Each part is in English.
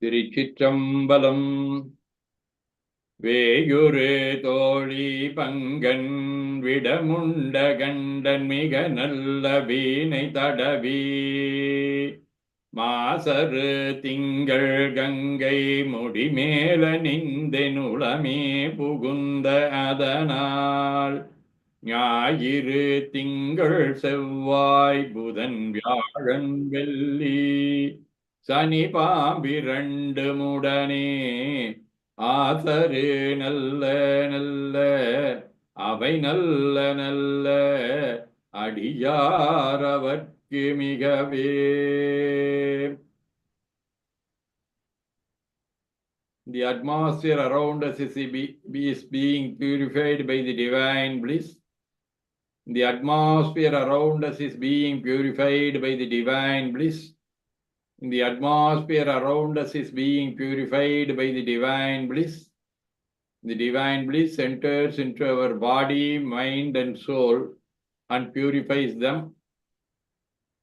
திருச்சிற்றம்பலம். வேயுரு தோழி பங்கன் விடமுண்ட கண்டன் மிக நல்ல வீணை தடவி மாசரு திங்கள் கங்கை முடிமேல நின்றெனுளமே புகுந்த அதனால் ஞாயிறு திங்கள் செவ்வாய் புதன் வியாழன் வெள்ளி சனி பாம்பிரண்டு முடனே ஆசரு நல்ல நல்ல அவை நல்ல நல்ல அடியாரவர்க்கு மிகவே. The atmosphere around us is being purified by the divine bliss. The atmosphere around us is being purified by the divine bliss. The atmosphere around us is being purified by the divine bliss. The divine bliss enters into our body, mind, and soul and purifies them.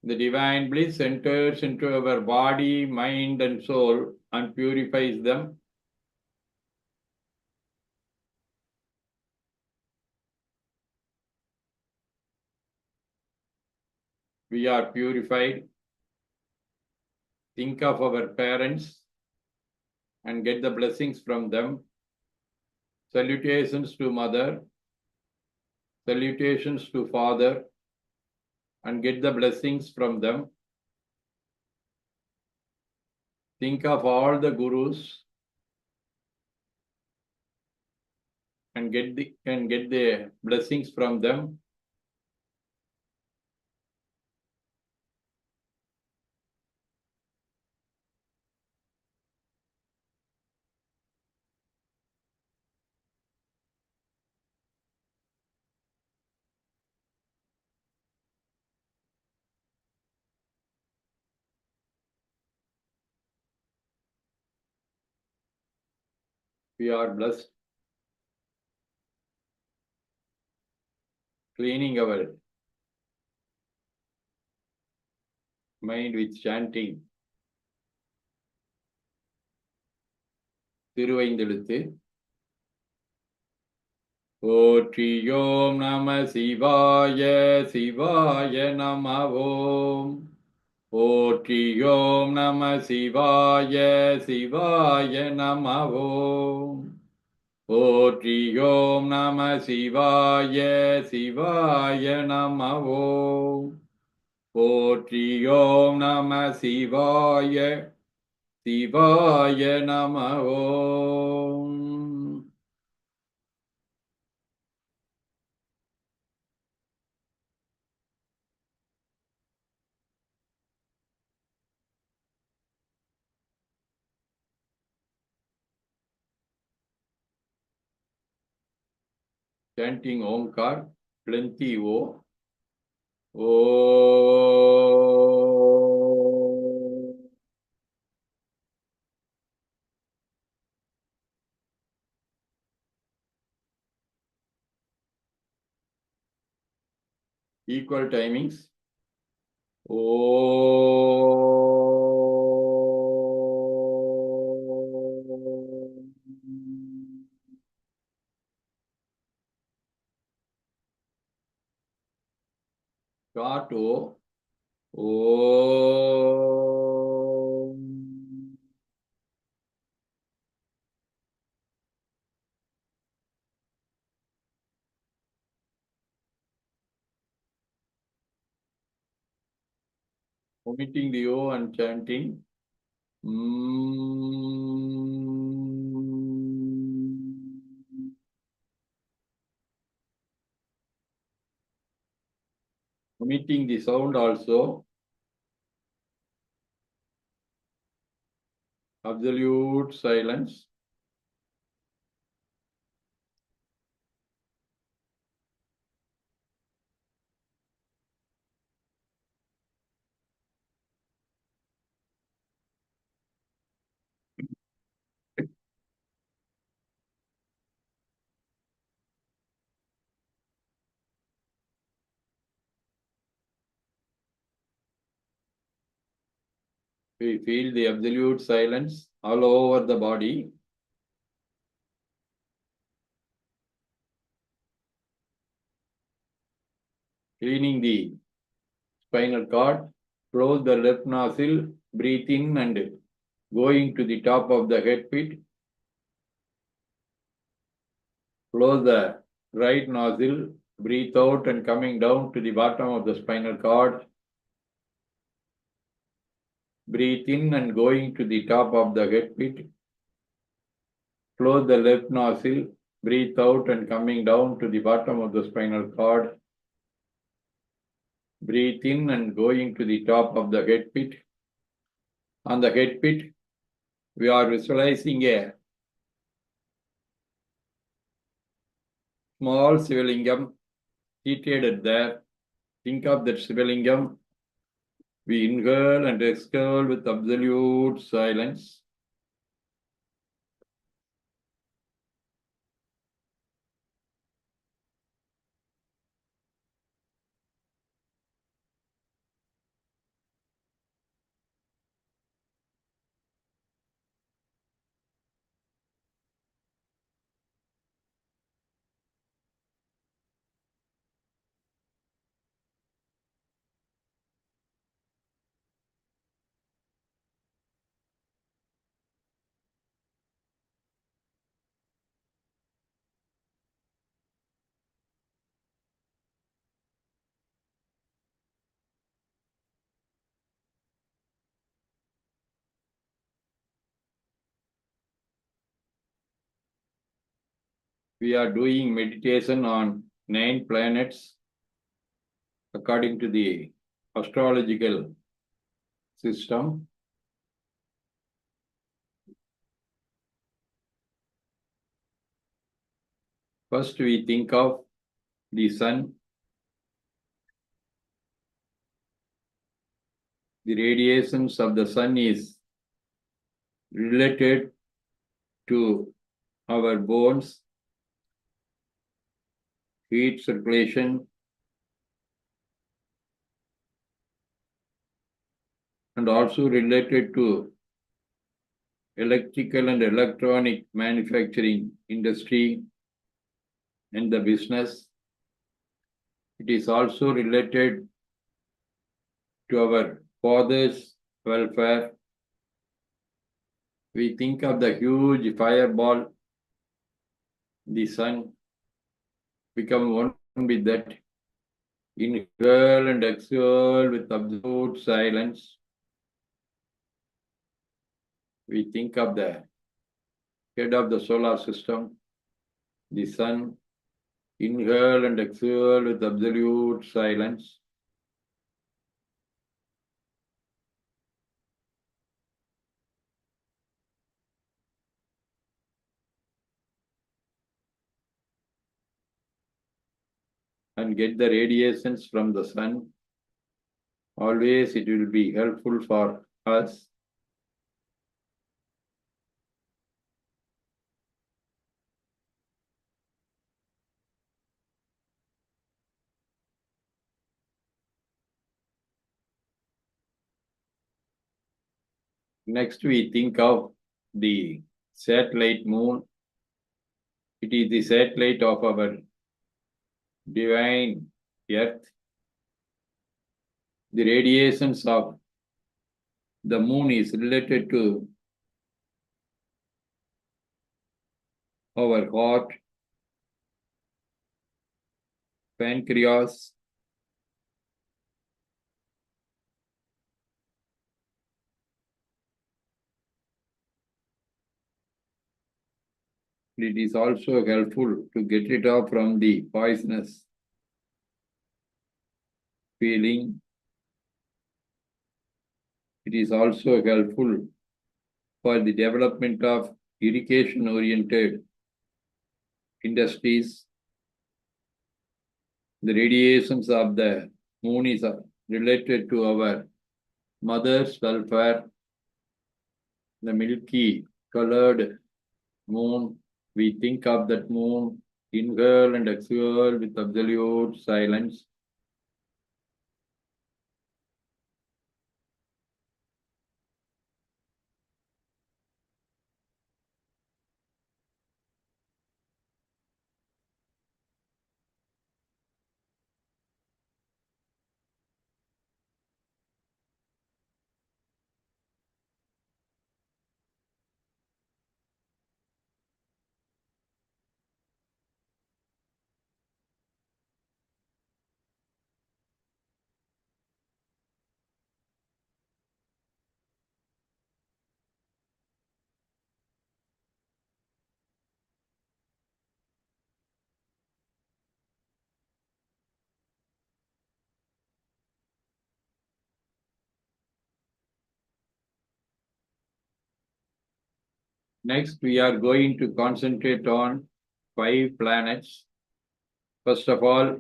The divine bliss enters into our body, mind, and soul and purifies them. We are purified. Think of our parents and get the blessings from them. Salutations to mother, salutations to father, and get the blessings from them. Think of all the gurus and get the blessings from them. We are blessed. Cleaning our mind with chanting. திருவைந்தெழுத்து. போற்றியோம் நம சிவாய சிவாய நம ஓம். போற்றியோம் நம சிவாய சிவாய நம ஓம். போற்றியோம் நம சிவாய சிவாய நம ஓம். போற்றியோம் நம சிவாய சிவாய நம ஓம். Chanting Omkar, plenty O. Equal timings. Short O. Omitting the O and chanting. Omitting the sound also. Absolute silence. We feel the absolute silence. all over the body. Cleaning the spinal cord. Close the left nostril, breathe in and going to the top of the head pit. Close the right nostril, breathe out and coming down to the bottom of the spinal cord. Breathe in and going to the top of the head pit. Close the left nostril, breathe out and coming down to the bottom of the spinal cord. Breathe in and going to the top of the head pit. On the head pit, we are visualizing a small Sivalingam seated there. Think of that Sivalingam. We inhale and exhale with absolute silence. We are doing meditation on 9 planets according to the astrological system. First, we think of the sun. The radiations of the sun is related to our bones, heat circulation, and also related to electrical and electronic manufacturing industry and the business. It is also related to our father's welfare. We think of the huge fireball, the sun, become one with that. Inhale and exhale with absolute silence. We think of the head of the solar system, the sun. Inhale and exhale with absolute silence. And get the radiations from the sun. Always it will be helpful for us. Next, we think of the satellite moon. It is the satellite of our divine earth. The radiations of the moon is related to our heart, pancreas, it is also helpful to get rid of from the poisonous feeling. It is also helpful for the development of irrigation-oriented industries. The radiations of the moon is related to our mother's welfare. The milky colored moon, we think of that moon, inhale and exhale with absolute silence. Next, we are going to concentrate on 5 planets. First of all,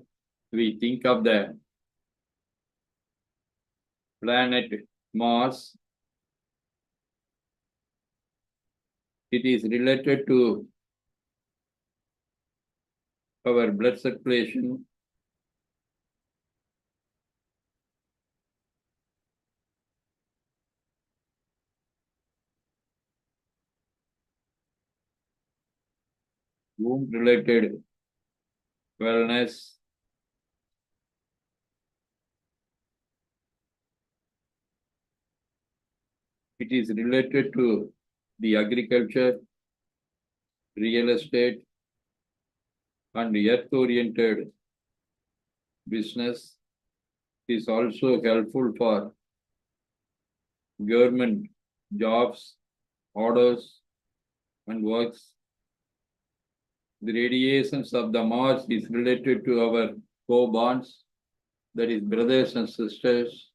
we think of the planet Mars. It is related to our blood circulation, womb-related wellness, it is related to the agriculture, real estate, and earth-oriented business. It is also helpful for government jobs, orders, and works. The radiations of the Mars is related to our co-bonds, that is brothers and sisters.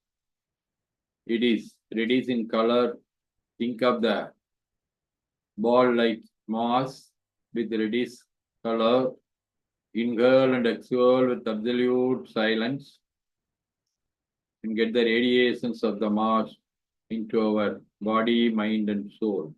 It is reddish in color. Think of the ball like Mars with reddish color. Inhale and exhale with absolute silence and get the radiations of the Mars into our body, mind, and soul.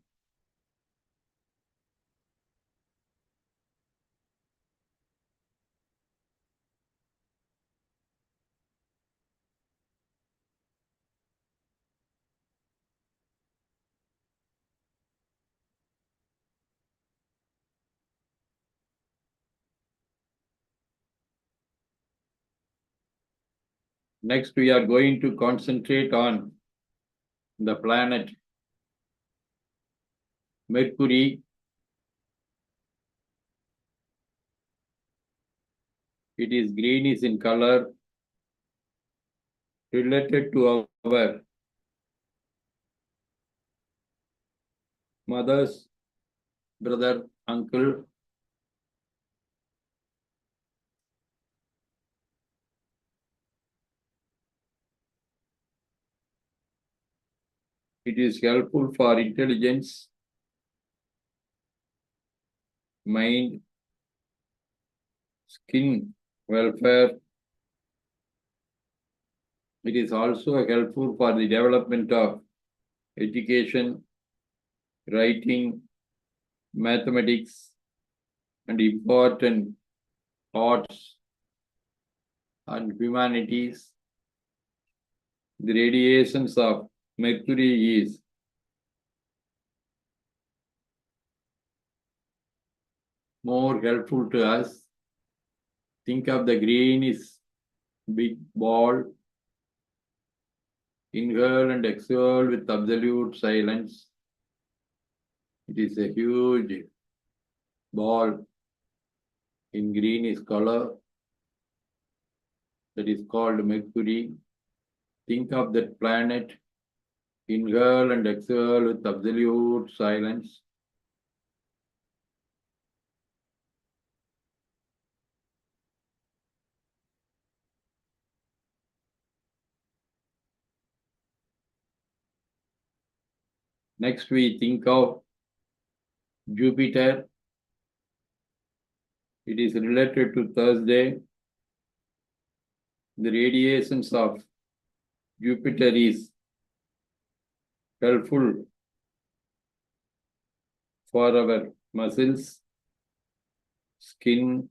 Next, we are going to concentrate on the planet Mercury. It is greenish in color, related to our mother's brother, uncle. It is helpful for intelligence, mind, skin welfare. It is also helpful for the development of education, writing, mathematics, and important arts and humanities. The radiations of Mercury is more helpful to us. Think of the green is big ball. Inhale and exhale with absolute silence. It is a huge ball in greenish color that is called Mercury. Think of that planet. Inhale and exhale with absolute silence. Next, we think of Jupiter. It is related to Thursday. The radiations of Jupiter is helpful for our muscles, skin,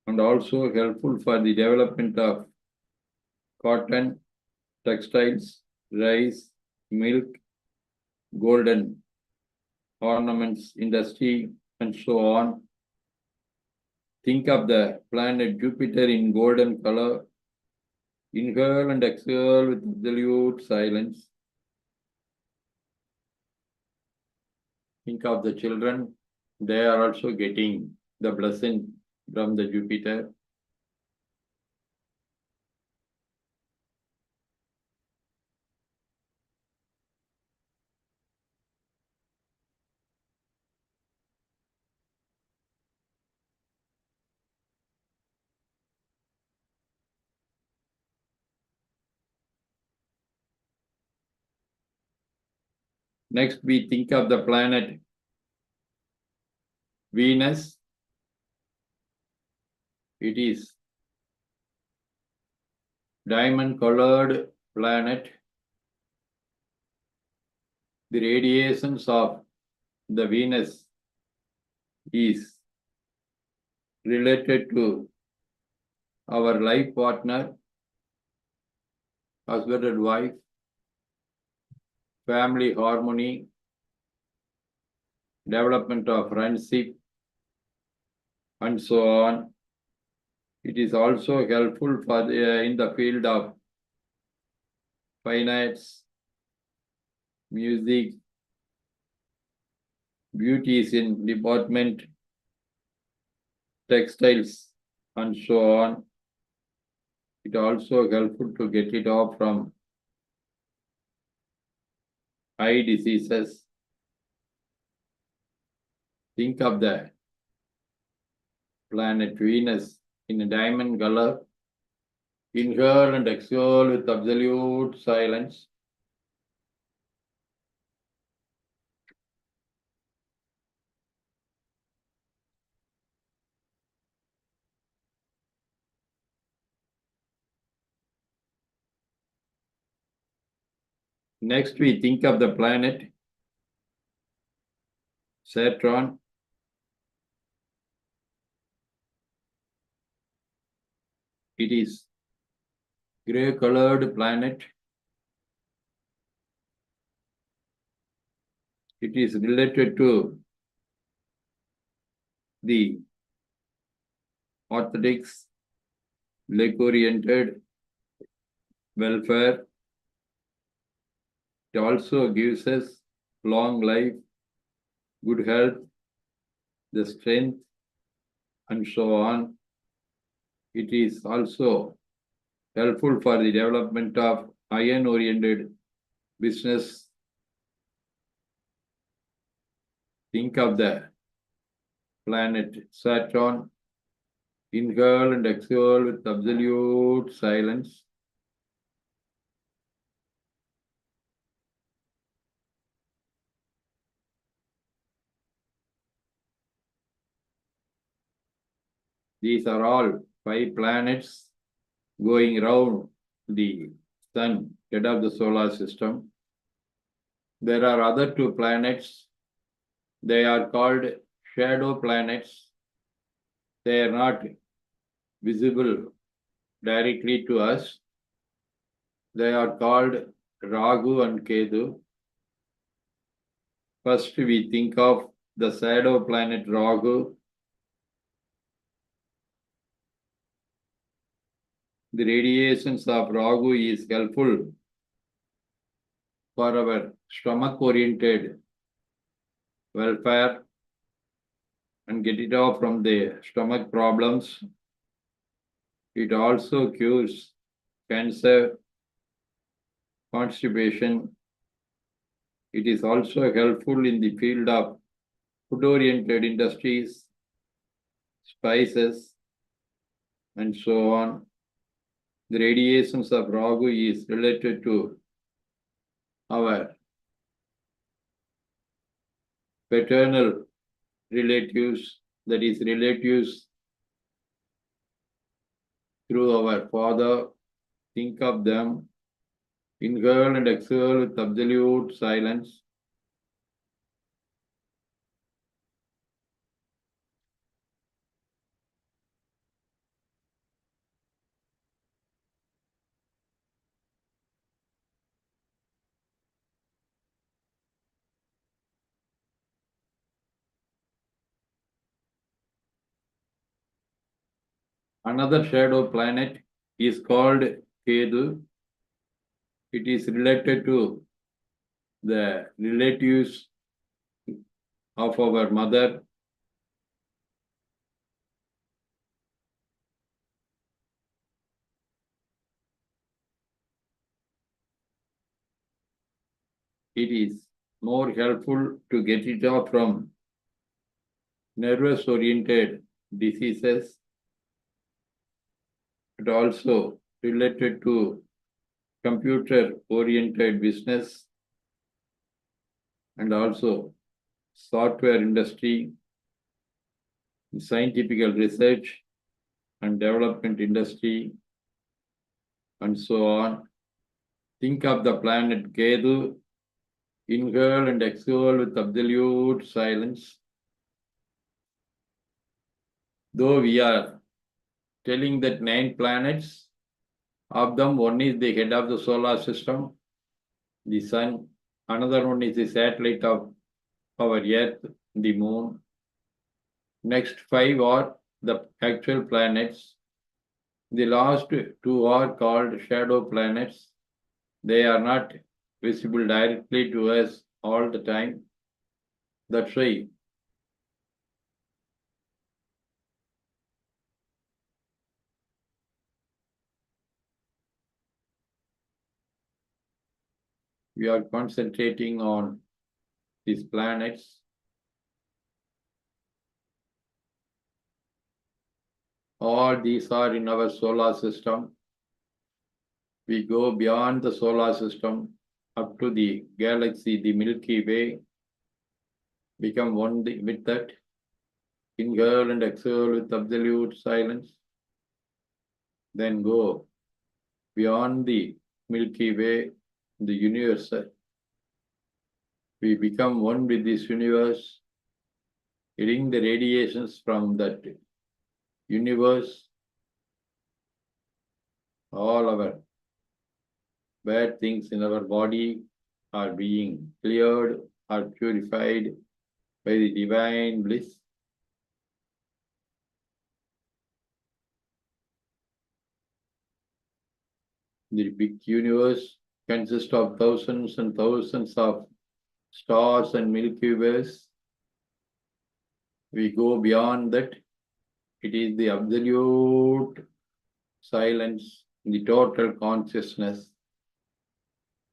and also helpful for the development of cotton, textiles, rice, milk, golden ornaments industry, and so on. Think of the planet Jupiter in golden color. Inhale and exhale with absolute silence. Think of the children. They are also getting the blessing from the Jupiter. Next, we think of the planet Venus. It is diamond-colored planet. The radiations of the Venus is related to our life partner, husband and wife, family harmony, development of friendship, and so on. It is also helpful for in the field of fine arts, music, beauties in department, textiles, and so on. It also helpful to get it off from eye diseases. Think of the planet Venus in a diamond color. Inhale and exhale with absolute silence. Next, we think of the planet Saturn. It is gray colored planet. It is related to the orthodox, lake-oriented welfare. It also gives us long life, good health, the strength, and so on. It is also helpful for the development of iron-oriented business. Think of the planet Saturn. Inhale and exhale with absolute silence. These are all 5 planets going around the sun, head of the solar system. There are other 2 planets. They are called shadow planets. They are not visible directly to us. They are called Rahu and Ketu. First, we think of the shadow planet Rahu. The radiations of Rahu is helpful for our stomach-oriented welfare and get it off from the stomach problems. It also cures cancer, constipation. It is also helpful in the field of food-oriented industries, spices, and so on. The radiations of Rahu is related to our paternal relatives, that is relatives through our father. Think of them. Inhale and exhale with absolute silence. Another shadow planet is called Ketu. It is related to the relatives of our mother. It is more helpful to get it off from nervous-oriented diseases, but also related to computer-oriented business. and also software industry, scientific research and development industry, and so on. Think of the planet Ketu, inhale and exhale with absolute silence. Though we are telling that 9 planets, of them one is the head of the solar system, the sun, another one is the satellite of our earth, the moon. Next 5 are the actual planets. The last 2 are called shadow planets. They are not visible directly to us all the time. That's why we are concentrating on these planets. All these are in our solar system. We go beyond the solar system up to the galaxy, the Milky Way, become one with that. Inhale and exhale with absolute silence. Then go beyond the Milky Way, the universe. We become one with this universe, getting the radiations from that universe. All our bad things in our body are being cleared or purified by the divine bliss. The big universe consists of thousands and thousands of stars and Milky Ways. We go beyond that. It is the absolute silence, the total consciousness.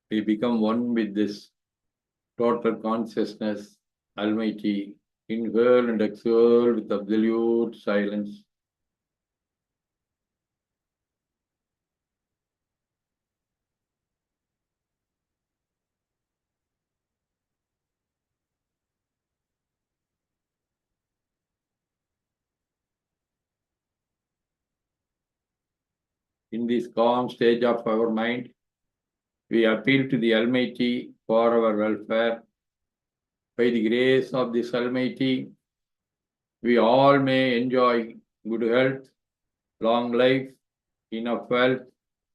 We become one with this total consciousness, Almighty. Inhale and exhale with absolute silence. In this calm stage of our mind, we appeal to the Almighty for our welfare. By the grace of this Almighty, we all may enjoy good health, long life, enough wealth,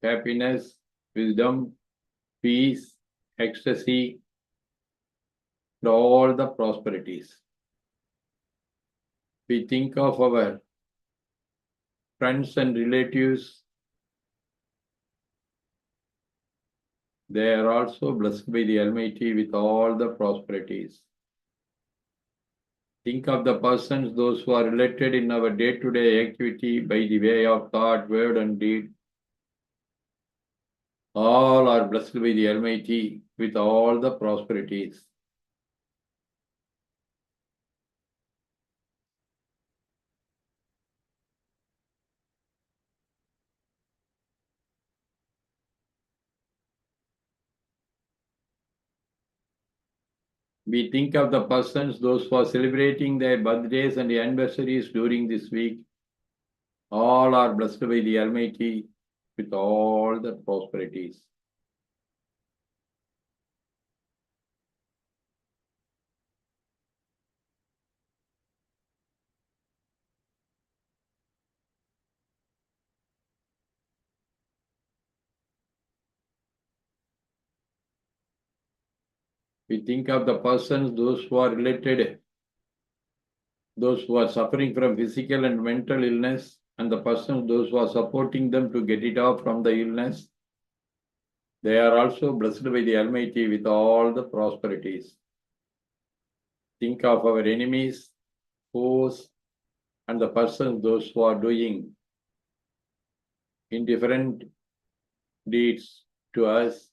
happiness, wisdom, peace, ecstasy, and all the prosperities. We think of our friends and relatives. They are also blessed by the Almighty with all the prosperities. Think of the persons, those who are related in our day-to-day activity by the way of thought, word, and deed. All are blessed by the Almighty with all the prosperities. We think of the persons, those who are celebrating their birthdays and anniversaries during this week. All are blessed by the Almighty with all the prosperities. We think of the persons, those who are related, those who are suffering from physical and mental illness, and the persons, those who are supporting them to get it off from the illness. They are also blessed by the Almighty with all the prosperities. Think of our enemies, foes, and the persons, those who are doing indifferent deeds to us.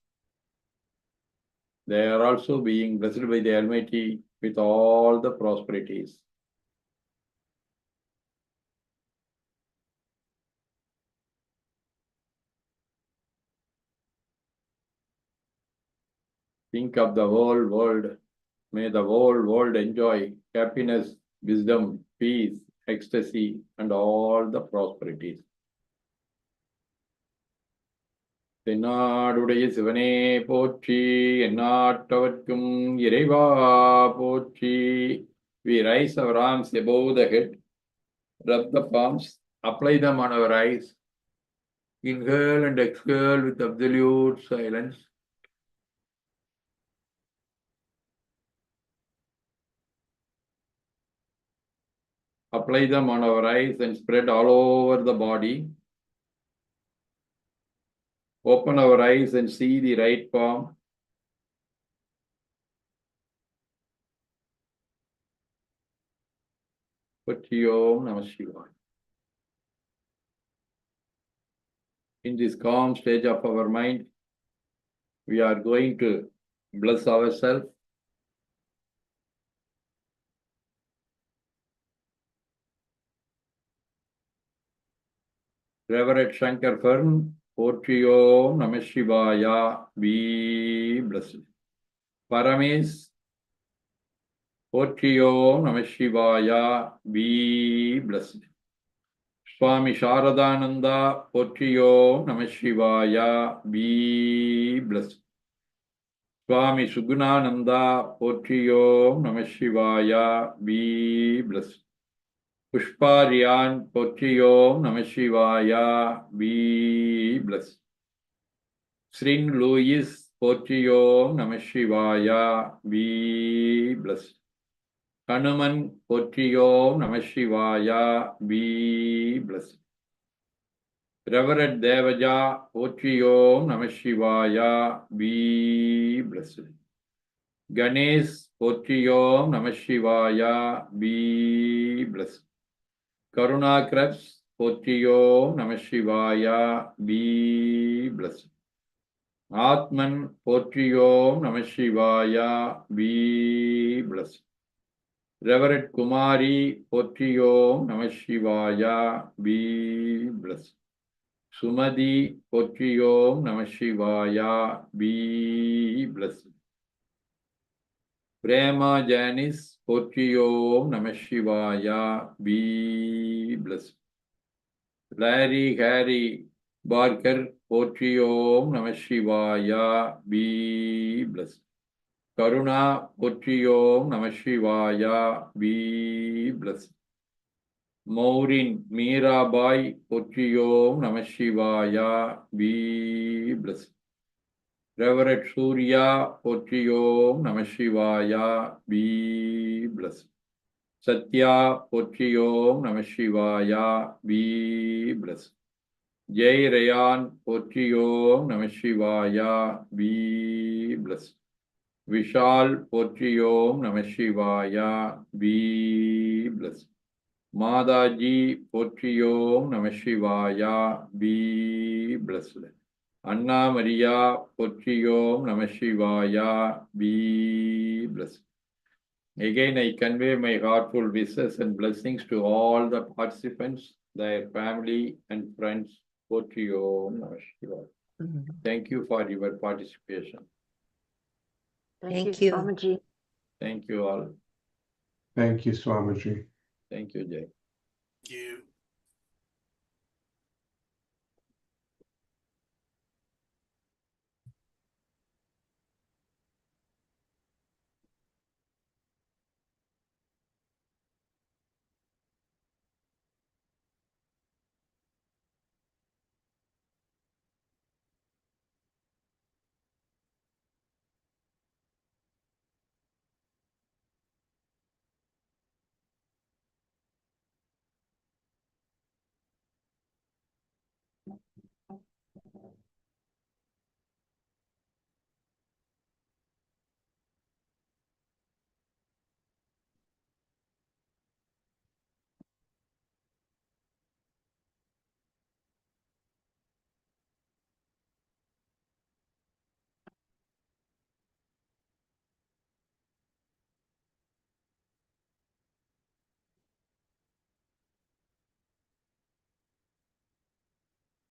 They are also being blessed by the Almighty with all the prosperities. Think of the whole world, May the whole world enjoy happiness, wisdom, peace, ecstasy, and all the prosperities. தென்னாடுடைய சிவனே போற்றி, எந்நாட்டவர்க்கும் இறைவா போற்றி. We raise our arms above the head, rub the palms, apply them on our eyes, inhale and exhale with absolute silence. Apply them on our eyes and spread all over the body. Open our eyes and see the right palm. Om Namah Shivaya. In this calm stage of our mind, we are going to bless ourselves. Reverend Shankar Fern, Om Namah Shivaya, be blessed. Paramesh, Om Namah Shivaya, be blessed. Swami Sharadananda, Om Namah Shivaya, be blessed. Swami Sugunananda, Om Namah Shivaya, be blessed. Pushpariyan, Om Namah Shivaya, be blessed. Srin Louis, Om Namah Shivaya, be blessed. Hanuman, Om Namah Shivaya, be blessed. Reverend Devaja, Om Namah Shivaya, be blessed. Ganesh, Om Namah Shivaya, be blessed. Karuna Krebs, Om Namah Shivaya, be blessed. Atman, Om Namah Shivaya, be blessed. Reverend Kumari, Om Namah Shivaya, be blessed. Sumadi, Om Namah Shivaya, be blessed. Prema Janice, Om Namah Shivaya, be blessed. Larry Harry Barker, Om Namah Shivaya, be blessed. Karuna, Om Namah Shivaya, be blessed. Maureen Mirabai, Om Namah Shivaya, be blessed. Reverend Surya, Om Namah Shivaya, be blessed. Satya, Om Namah Shivaya, be blessed. Jai Rayan, Om Namah Shivaya, be blessed. Vishal, Om Namah Shivaya, be blessed. Madaji, Om Namah Shivaya, be blessed. Anna Maria, Om Namah Shivaya, be blessed. Again, I convey my heartful wishes and blessings to all the participants, their family and friends. Om Namah Shivaya. Thank you for your participation. Thank you, Swamiji. Thank you all. Thank you, Swamiji. Thank you, Jay. Thank you.